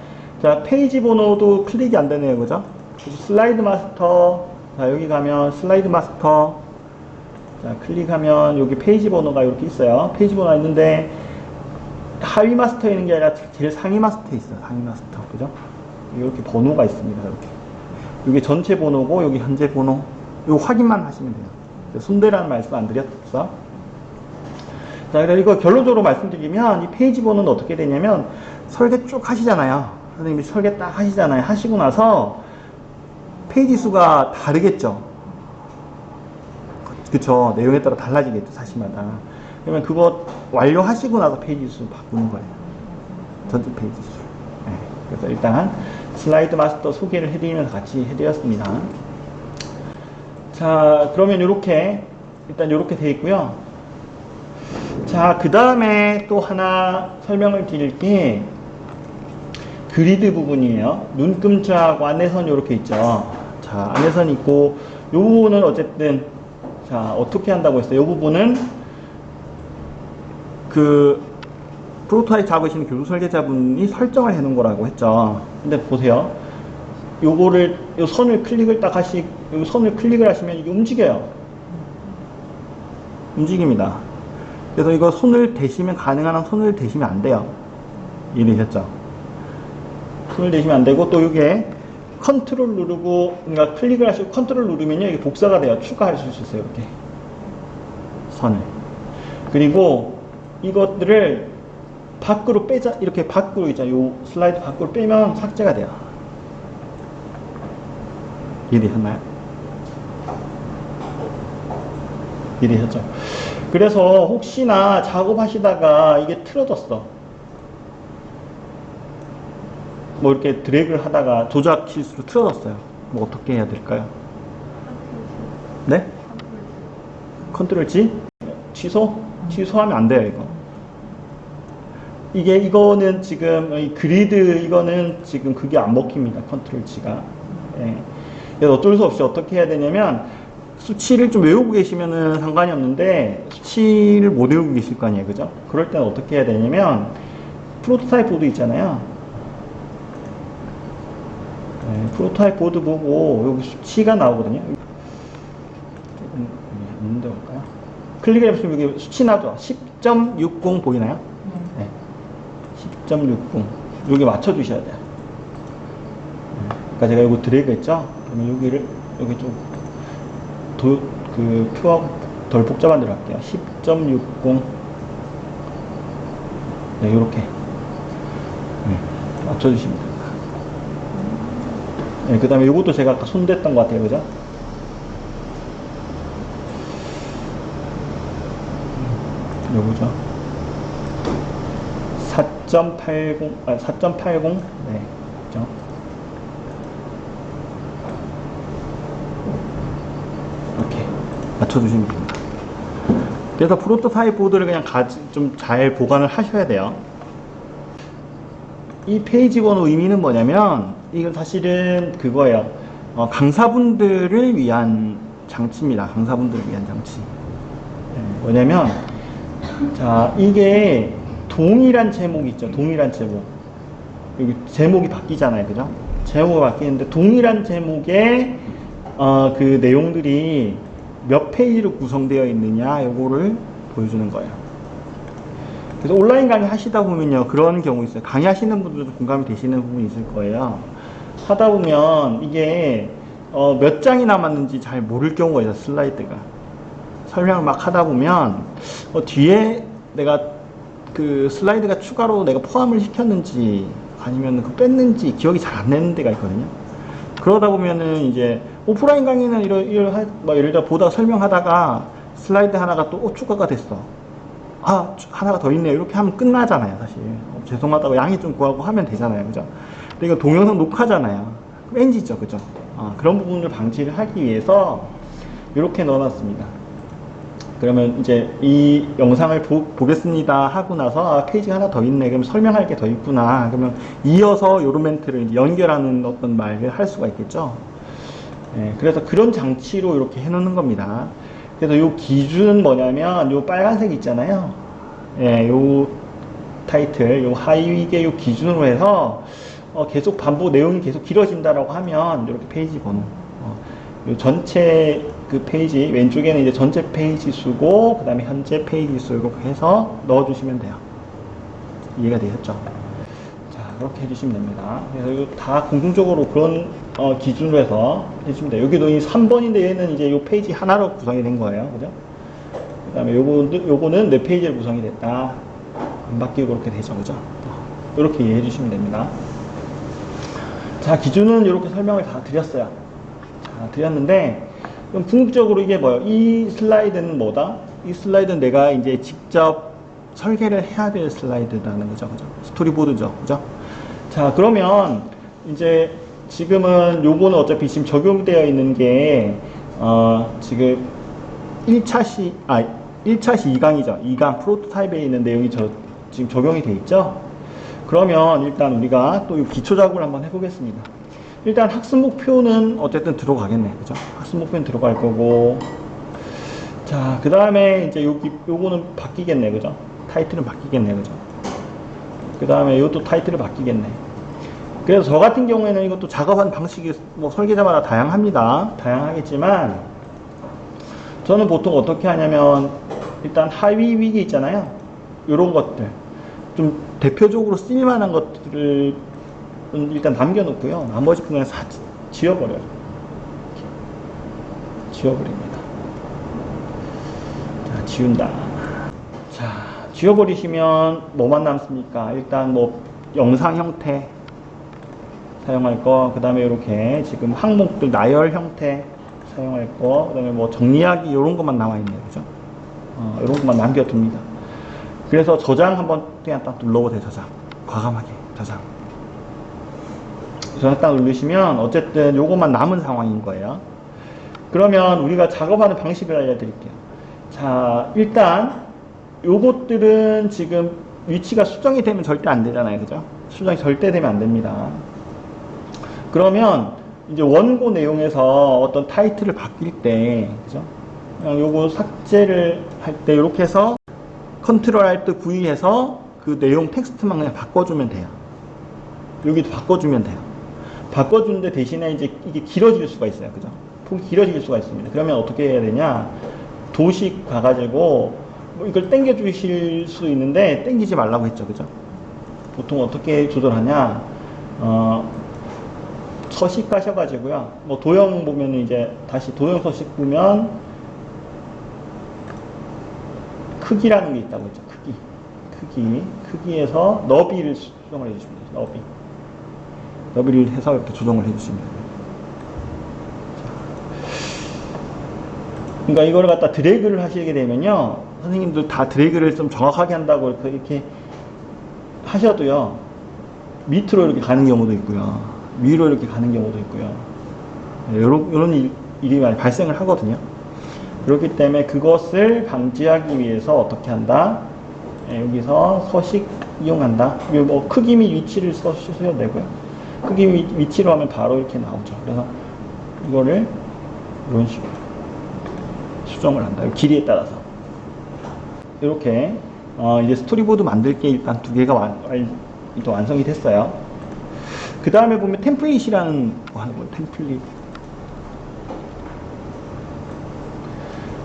자, 페이지 번호도 클릭이 안 되네요. 그죠? 슬라이드 마스터. 자, 여기 가면 슬라이드 마스터. 자, 클릭하면 여기 페이지 번호가 이렇게 있어요. 페이지 번호가 있는데 하위 마스터에 있는 게 아니라 제일 상위 마스터에 있어요. 상위 마스터. 그죠? 이렇게 번호가 있습니다. 이렇게. 이게 전체 번호고 여기 현재 번호. 이거 확인만 하시면 돼요. 손대라는 말씀 안 드렸어. 자, 그래서 이거 결론적으로 말씀드리면 이 페이지 번호는 어떻게 되냐면 설계 쭉 하시잖아요. 선생님이 설계 딱 하시잖아요. 하시고 나서 페이지 수가 다르겠죠. 그쵸. 내용에 따라 달라지겠죠. 사실마다. 그러면 그거 완료하시고 나서 페이지 수 바꾸는 거예요. 전체 페이지 수. 네. 그래서 일단 슬라이드 마스터 소개를 해드리면서 같이 해드렸습니다. 자, 그러면 일단 이렇게 되어 있고요. 자, 그 다음에 또 하나 설명을 드릴 게 그리드 부분이에요. 눈금자하고 안내선이 이렇게 있죠. 자, 안내선이 있고 이 부분은 어쨌든 자, 어떻게 한다고 했어요? 이 부분은 그 프로토타입 잡으시는 교수 설계자분이 설정을 해 놓은 거라고 했죠. 근데 보세요. 요 선을 클릭을 딱 요 선을 클릭을 하시면 이게 움직여요. 움직입니다. 그래서 이거 손을 대시면 가능한 한 손을 대시면 안 돼요. 이해되셨죠? 손을 대시면 안 되고 또 이게 컨트롤 누르고 그러니까 클릭을 하시고 컨트롤 누르면요 이게 복사가 돼요. 추가하실 수 있어요. 이렇게 선을. 그리고 이것들을 밖으로 빼자 이렇게 밖으로 있잖아요. 요 슬라이드 밖으로 빼면 삭제가 돼요. 이해되셨나요? 이해되셨죠? 그래서 혹시나 작업하시다가 이게 틀어졌어. 뭐 이렇게 드래그를 하다가 조작 실수로 틀어졌어요. 뭐 어떻게 해야 될까요? 네? 컨트롤 G? 취소? 취소하면 안 돼요, 이거. 이거는 지금, 이 그리드, 이거는 지금 그게 안 먹힙니다. 컨트롤 G가. 예. 그래서 어쩔 수 없이 어떻게 해야 되냐면, 수치를 좀 외우고 계시면은 상관이 없는데, 수치를 못 외우고 계실 거 아니에요. 그죠? 그럴 때는 어떻게 해야 되냐면, 프로토타입 보드 있잖아요. 네, 프로토타입 보드 보고, 여기 수치가 나오거든요. 없는데 볼까요? 클릭을 해보시면 여기 수치 나오죠? 10.60 보이나요? 네. 10.60. 여기 맞춰주셔야 돼요. 그러니까 제가 이거 드래그 했죠? 그러면 여기를, 여기 좀, 표하고 덜 복잡한 대로 할게요. 10.60. 네, 요렇게. 맞춰주시면 됩니다. 네, 그 다음에 요것도 제가 아까 손댔던 것 같아요. 그죠? 요거죠. 4.80, 4.80. 네, 그죠? 이렇게 맞춰주시면 됩니다. 그래서 프로토타입 보드를 그냥 좀 잘 보관을 하셔야 돼요. 이 페이지 번호 의미는 뭐냐면, 이건 사실은 그거예요. 강사분들을 위한 장치입니다. 강사분들을 위한 장치. 네, 뭐냐면, 자, 이게 동일한 제목이 있죠. 동일한 제목. 여기 제목이 바뀌잖아요. 그죠? 제목이 바뀌는데 동일한 제목의 그 내용들이 몇 페이지로 구성되어 있느냐 요거를 보여주는 거예요. 그래서 온라인 강의 하시다 보면요 그런 경우 있어요. 강의하시는 분들도 공감이 되시는 부분이 있을 거예요. 하다 보면 이게 몇 장이 남았는지 잘 모를 경우가 있어요. 슬라이드가. 설명을 막 하다 보면 뒤에 내가 그 슬라이드가 추가로 내가 포함을 시켰는지 아니면 그 뺐는지 기억이 잘 안 나는 데가 있거든요. 그러다 보면은 이제 오프라인 강의는 예를 들어 보다가 설명하다가 슬라이드 하나가 또 추가가 됐어. 아, 하나가 더 있네요. 이렇게 하면 끝나잖아요, 사실. 죄송하다고 양해 좀 구하고 하면 되잖아요, 그죠? 근데 이거 동영상 녹화잖아요. 그럼 NG죠, 그죠? 그런 부분을 방지를 하기 위해서 이렇게 넣어놨습니다. 그러면 이제 이 영상을 보겠습니다 하고 나서 페이지가 하나 더 있네. 그럼 설명할 게 더 있구나. 그러면 이어서 요런 멘트를 이제 연결하는 어떤 말을 할 수가 있겠죠. 예, 그래서 그런 장치로 이렇게 해놓는 겁니다. 그래서 요 기준은 뭐냐면 요 빨간색 있잖아요. 예, 요 타이틀, 요 하위계 요 기준으로 해서 계속 반복 내용이 계속 길어진다라고 하면 이렇게 페이지 번호, 요 전체 그 페이지 왼쪽에는 이제 전체 페이지 수고 그 다음에 현재 페이지 수 이렇게 해서 넣어주시면 돼요. 이해가 되셨죠? 자, 그렇게 해주시면 됩니다. 그래서 이거 다 공통적으로 그런 기준으로 해서 해주시면 돼요. 여기도 이 3번인데 얘는 이제 요 페이지 하나로 구성이 된 거예요. 그죠? 그 다음에 요거는 네 페이지로 구성이 됐다. 안 바뀌고 그렇게 되죠. 그죠? 이렇게 이해해 주시면 됩니다. 자, 기준은 이렇게 설명을 다 드렸어요. 자, 드렸는데, 그럼 궁극적으로 이게 뭐예요? 이 슬라이드는 뭐다? 이 슬라이드는 내가 이제 직접 설계를 해야 될 슬라이드라는 거죠. 그죠? 스토리보드죠. 그죠? 자, 그러면 이제 지금은 요거는 어차피 지금 적용되어 있는 게, 지금 1차시 2강이죠. 2강 프로토타입에 있는 내용이 지금 적용이 돼 있죠. 그러면 일단 우리가 또 기초 작업을 한번 해보겠습니다. 일단 학습 목표는 어쨌든 들어가겠네. 그죠? 학습 목표는 들어갈 거고. 자, 그 다음에 이제 요거는 바뀌겠네. 그죠? 타이틀은 바뀌겠네. 그죠? 그 다음에 요것도 타이틀이 바뀌겠네. 그래서 저 같은 경우에는 이것도 작업하는 방식이 뭐 설계자마다 다양합니다. 다양하겠지만, 저는 보통 어떻게 하냐면, 일단 하위 위기 있잖아요. 요런 것들. 좀 대표적으로 쓸만한 것들을 일단 남겨놓고요. 나머지 그냥 지워버려요. 지워버립니다. 자, 지운다. 자, 지워버리시면 뭐만 남습니까? 일단 뭐 영상 형태 사용할 거, 그 다음에 이렇게 지금 항목들 나열 형태 사용할 거, 그 다음에 뭐 정리하기 이런 것만 나와 있네요. 그죠? 이런 것만 남겨둡니다. 그래서 저장 한번 그냥 딱 눌러보세요. 저장. 과감하게 저장. 저장 딱 누르시면 어쨌든 요것만 남은 상황인 거예요. 그러면 우리가 작업하는 방식을 알려드릴게요. 자, 일단 요것들은 지금 위치가 수정이 되면 절대 안 되잖아요. 그죠? 수정이 절대 되면 안 됩니다. 그러면 이제 원고 내용에서 어떤 타이틀을 바뀔 때, 그죠? 요거 삭제를 할 때 이렇게 해서 컨트롤 알트 V 해서 그 내용 텍스트만 그냥 바꿔주면 돼요. 여기도 바꿔주면 돼요. 바꿔주는데 대신에 이제 이게 길어질 수가 있어요. 그죠? 폭이 길어질 수가 있습니다. 그러면 어떻게 해야 되냐? 도식 가가지고 뭐 이걸 당겨 주실 수 있는데 당기지 말라고 했죠. 그죠? 보통 어떻게 조절하냐? 서식 가셔가지고요. 뭐 도형 보면 이제 다시 도형 서식 보면 크기라는 게 있다고 했죠. 크기에서 너비를 수정을 해주시면 돼요. 너비를 해서 이렇게 조정을 해주시면 돼요. 그러니까 이거를 갖다 드래그를 하시게 되면요, 선생님들 다 드래그를 좀 정확하게 한다고 이렇게 하셔도요, 밑으로 이렇게 가는 경우도 있고요, 위로 이렇게 가는 경우도 있고요. 이런 일이 많이 발생을 하거든요. 그렇기 때문에 그것을 방지하기 위해서 어떻게 한다? 여기서 서식 이용한다. 뭐 크기 및 위치를 써주셔도 되고요. 크기 및 위치로 하면 바로 이렇게 나오죠. 그래서 이거를 이런 식으로 수정을 한다. 길이에 따라서. 이렇게 이제 스토리보드 만들 게 일단 2개가 또 완성이 됐어요. 그 다음에 보면 템플릿이라는 거 하는 거예요.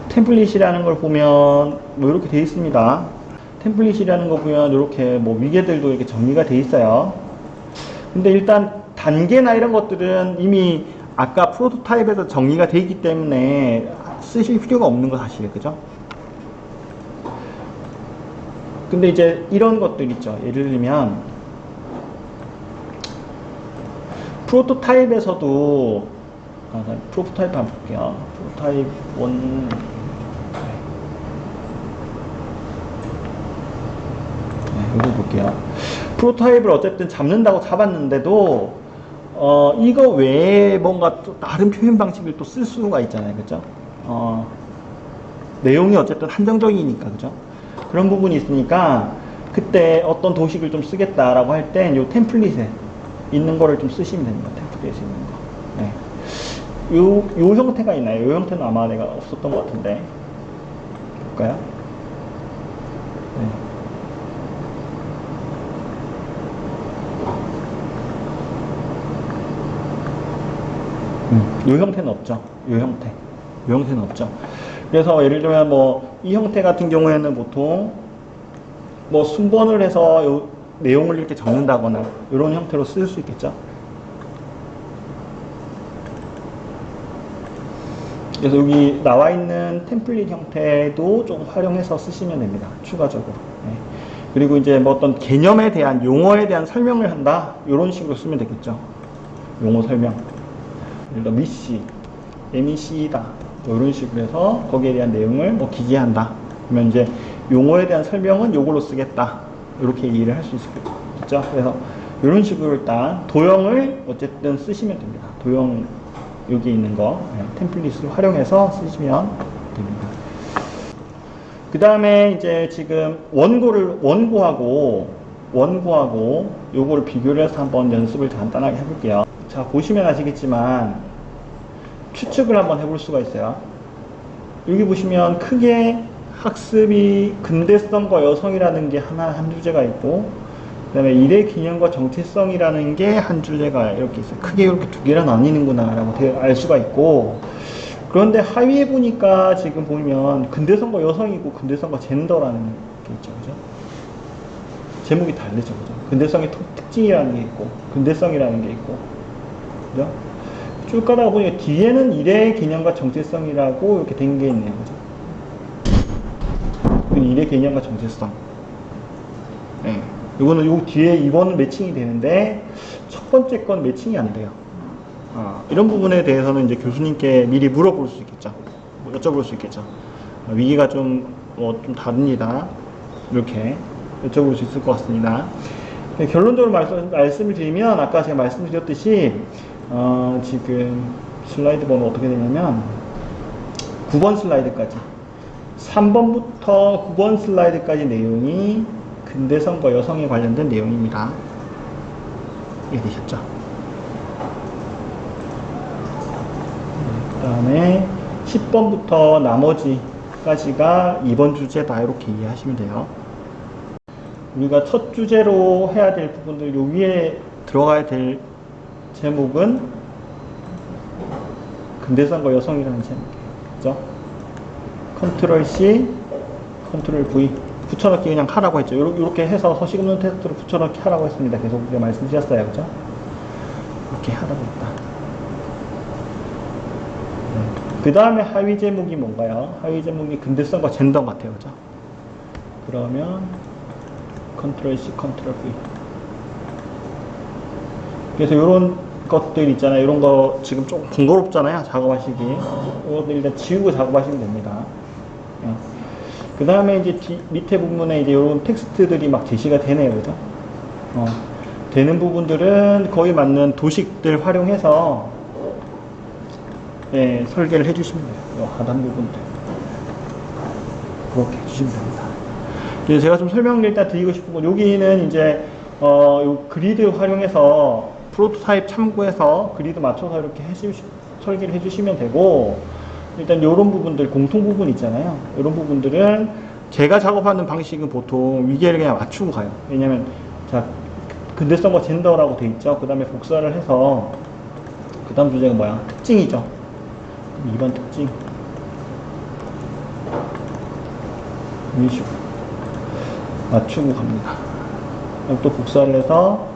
템플릿이라는 걸 보면 뭐 이렇게 되어 있습니다. 템플릿이라는 거 보면 이렇게 뭐 위계들도 이렇게 정리가 되어 있어요. 근데 일단 단계나 이런 것들은 이미 아까 프로토타입에서 정리가 되어 있기 때문에 쓰실 필요가 없는 거 사실이에요. 그죠? 근데 이제 이런 것들 있죠. 예를 들면 프로토타입에서도 프로토타입 한번 볼게요. 프로토타입 1 이거 볼게요. 프로토타입을 어쨌든 잡는다고 잡았는데도 이거 외에 뭔가 또 다른 표현 방식을 또 쓸 수가 있잖아요. 그죠? 내용이 어쨌든 한정적이니까. 그죠? 그런 부분이 있으니까 그때 어떤 도식을 좀 쓰겠다라고 할 땐 요 템플릿에 있는 거를 좀 쓰시면 됩니다. 템플릿에 있는 거. 네. 요 형태가 있나요? 요 형태는 아마 내가 없었던 것 같은데. 볼까요? 네. 요 형태는 없죠. 요 형태. 요 형태는 없죠. 그래서 예를 들면 뭐 이 형태 같은 경우에는 보통 뭐 순번을 해서 요 내용을 이렇게 적는다거나 이런 형태로 쓸 수 있겠죠. 그래서 여기 나와 있는 템플릿 형태도 좀 활용해서 쓰시면 됩니다. 추가적으로. 네. 그리고 이제 뭐 어떤 개념에 대한 용어에 대한 설명을 한다 이런 식으로 쓰면 되겠죠. 용어 설명. 예를 들어 미시, MEC이다. 뭐 이런 식으로 해서 거기에 대한 내용을 뭐 기재한다. 그러면 이제 용어에 대한 설명은 요걸로 쓰겠다. 이렇게 이해를 할 수 있겠죠. 그래서 이런 식으로 일단 도형을 어쨌든 쓰시면 됩니다. 도형 여기 있는 거 템플릿을 활용해서 쓰시면 됩니다. 그 다음에 이제 지금 원고하고 요거를 비교를 해서 한번 연습을 간단하게 해볼게요. 자, 보시면 아시겠지만 추측을 한번 해볼 수가 있어요. 여기 보시면 크게 학습이 근대성과 여성이라는 게 한 주제가 있고, 그 다음에 일의 균형과 정체성이라는 게 한 주제가 이렇게 있어요. 크게 이렇게 두 개로 나뉘는구나 라고 알 수가 있고, 그런데 하위에 보니까 지금 보면 근대성과 여성이고 근대성과 젠더라는 게 있죠. 그죠? 제목이 다르죠. 그죠? 근대성의 특징이라는 게 있고, 근대성이라는 게 있고, 그죠? 쭉 가다가 보니까 뒤에는 일의 개념과 정체성이라고 이렇게 된 게 있네요. 그죠? 일의 개념과 정체성. 네. 이거는 요 뒤에 2번은 매칭이 되는데 첫 번째 건 매칭이 안 돼요. 이런 부분에 대해서는 이제 교수님께 미리 물어볼 수 있겠죠. 여쭤볼 수 있겠죠. 위기가 좀 다릅니다. 이렇게 여쭤볼 수 있을 것 같습니다. 결론적으로 말씀을 드리면 아까 제가 말씀드렸듯이 지금 슬라이드 번호 어떻게 되냐면 9번 슬라이드까지 3번부터 9번 슬라이드까지 내용이 근대성과 여성에 관련된 내용입니다. 이해되셨죠? 그 다음에 10번부터 나머지까지가 2번 주제다 이렇게 이해하시면 돼요. 우리가 첫 주제로 해야 될 부분들 요 위에 들어가야 될 제목은 근대성과 여성이라는 제목이에요. 그죠? 컨트롤 C, 컨트롤 V 붙여넣기 그냥 하라고 했죠. 이렇게 해서 서식 없는 테스트로 붙여넣기 하라고 했습니다. 계속 우리가 말씀드렸어요. 그죠? 이렇게 하라고 했다. 그 다음에 하위 제목이 뭔가요? 하위 제목이 근대성과 젠더 같아요. 그죠? 그러면 컨트롤 C, 컨트롤 V. 그래서 이런 것들 있잖아요. 이런 거 지금 좀 번거롭잖아요. 작업하시기. 이것들 일단 지우고 작업하시면 됩니다. 그 다음에 이제 밑에 부분에 이제 이런 텍스트들이 막 제시가 되네요. 그죠? 되는 부분들은 거의 맞는 도식들 활용해서 설계를 해주시면 돼요. 하단 부분들. 그렇게 해주시면 됩니다. 그래서 제가 좀 설명을 일단 드리고 싶은 건 여기는 이제 요 그리드 활용해서 프로토타입 참고해서 그리드 맞춰서 이렇게 설계를 해주시면 되고, 일단 이런 부분들 공통 부분 있잖아요. 이런 부분들은 제가 작업하는 방식은 보통 위계를 그냥 맞추고 가요. 왜냐면 자 근대성과 젠더라고 돼 있죠. 그 다음에 복사를 해서 그 다음 주제가 뭐야? 특징이죠. 2번 특징. 이런 식으로 맞추고 갑니다. 또 복사를 해서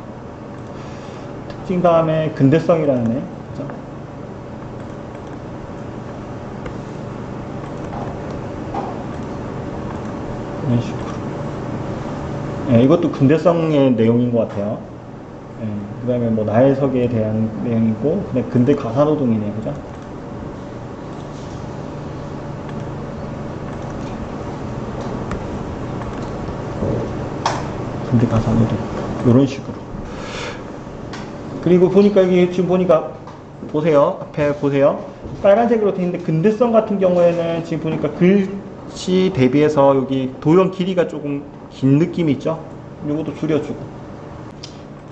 특징 다음에 근대성이라는 애. 그죠? 이런 식으로. 예, 이것도 근대성의 내용인 것 같아요. 예, 그 다음에 뭐 나해석에 대한 내용이고, 그다음에 근대 가사노동이네요, 그죠? 근대 가사노동. 이런 식으로. 그리고 보니까 이게 지금 보니까 보세요. 앞에 보세요. 빨간색으로 되어 있는데 근대성 같은 경우에는 지금 보니까 글씨 대비해서 여기 도형 길이가 조금 긴 느낌이 있죠. 이것도 줄여주고.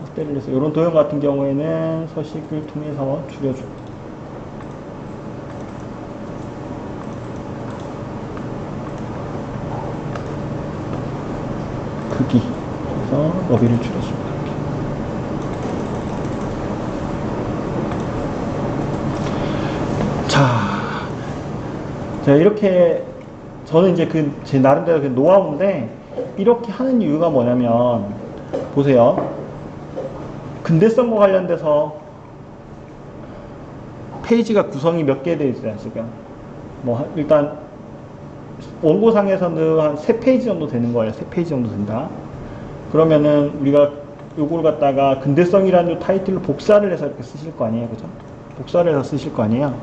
확대를 해서 이런 도형 같은 경우에는 서식을 통해서 줄여주고. 크기. 그래서 너비를 줄여주고. 자, 이렇게 저는 이제 제 나름대로 그 노하우인데 이렇게 하는 이유가 뭐냐면 보세요. 근대성과 관련돼서 페이지가 구성이 몇 개 되어 있어요, 지금. 뭐 일단 원고상에서는 한 3페이지 정도 되는 거예요. 3페이지 정도 된다. 그러면은 우리가 요걸 갖다가 근대성이라는 타이틀로 복사를 해서 이렇게 쓰실 거 아니에요, 그죠? 복사를 해서 쓰실 거 아니에요.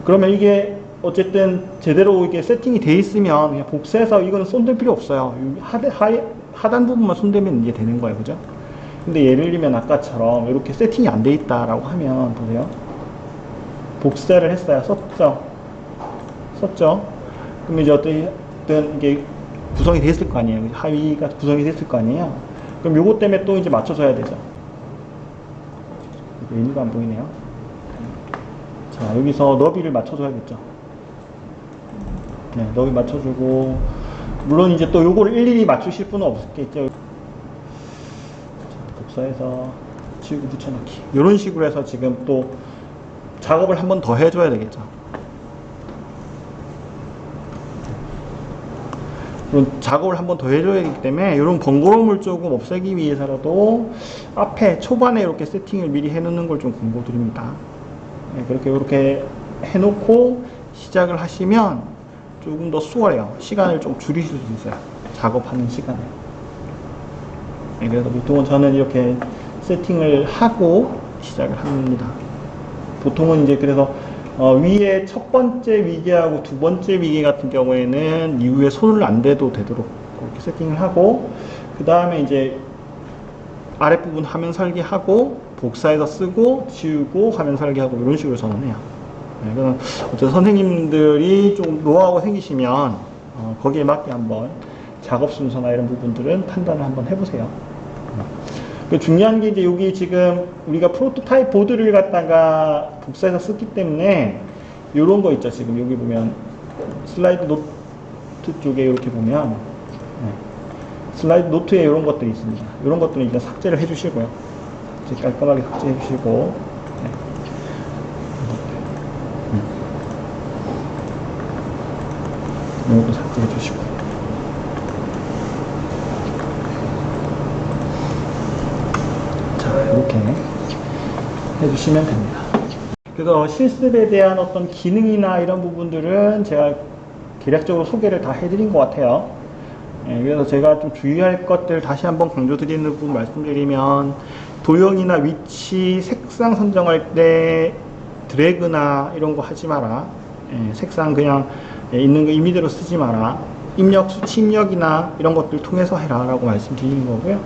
그러면 이게 어쨌든 제대로 이게 세팅이 돼 있으면 그냥 복사해서 이거는 손댈 필요 없어요. 하단 부분만 손대면 이게 되는 거예요, 그죠? 근데 예를 들면 아까처럼 이렇게 세팅이 안 돼 있다라고 하면 보세요. 복사를 했어요. 썼죠. 그럼 이제 어떤 이게 구성이 돼 있을 거 아니에요. 하위가 구성이 됐을 거 아니에요. 그럼 요것 때문에 또 이제 맞춰줘야 되죠. 메뉴가 안 보이네요. 자, 여기서 너비를 맞춰줘야겠죠. 네, 너비 맞춰주고, 물론 이제 또 요거를 일일이 맞추실 분은 없겠죠. 자, 복사해서 지우고 붙여넣기. 이런 식으로 해서 지금 또 작업을 한 번 더 해줘야 되겠죠. 그런 작업을 한 번 더 해줘야 되기 때문에 이런 번거로움을 조금 없애기 위해서라도 앞에 초반에 이렇게 세팅을 미리 해놓는 걸 좀 권고드립니다. 네, 이렇게 해놓고 시작을 하시면 조금 더 수월해요. 시간을 좀 줄이실 수 있어요. 작업하는 시간을. 네, 그래서 보통은 저는 이렇게 세팅을 하고 시작을 합니다. 보통은 이제 그래서 위에 첫 번째 위계하고 두 번째 위계 같은 경우에는 이후에 손을 안 대도 되도록 그렇게 세팅을 하고, 그 다음에 이제 아랫부분 화면 설계하고 복사해서 쓰고 지우고 화면 설계하고 이런 식으로 저는 해요. 네, 그럼 어쨌든 선생님들이 좀 노하우가 생기시면 거기에 맞게 한번 작업 순서나 이런 부분들은 판단을 한번 해보세요. 중요한 게 이제 여기 지금 우리가 프로토타입 보드를 갖다가 복사해서 썼기 때문에 이런 거 있죠. 지금 여기 보면 슬라이드 노트 쪽에 이렇게 보면 네, 슬라이드 노트에 이런 것들이 있습니다. 이런 것들은 일단 삭제를 해 주시고요. 깔끔하게 삭제해 주시고 네. 이것도 삭제해 주시고, 자, 이렇게 해주시면 됩니다. 그래서 실습에 대한 어떤 기능이나 이런 부분들은 제가 대략적으로 소개를 다 해드린 것 같아요. 예, 그래서 제가 좀 주의할 것들 다시 한번 강조드리는 부분 말씀드리면, 도형이나 위치, 색상 선정할 때 드래그나 이런 거 하지 마라. 예, 색상 그냥 있는 거 임의대로 쓰지 마라. 입력, 수치 입력이나 이런 것들 통해서 해라 라고 말씀드리는 거고요.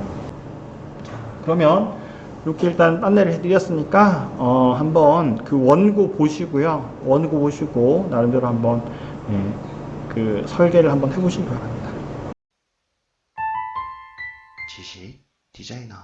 자, 그러면 이렇게 일단 안내를 해드렸으니까 한번 그 원고 보시고요. 원고 보시고 나름대로 한번 그 설계를 한번 해보시기 바랍니다. 지식 디자이너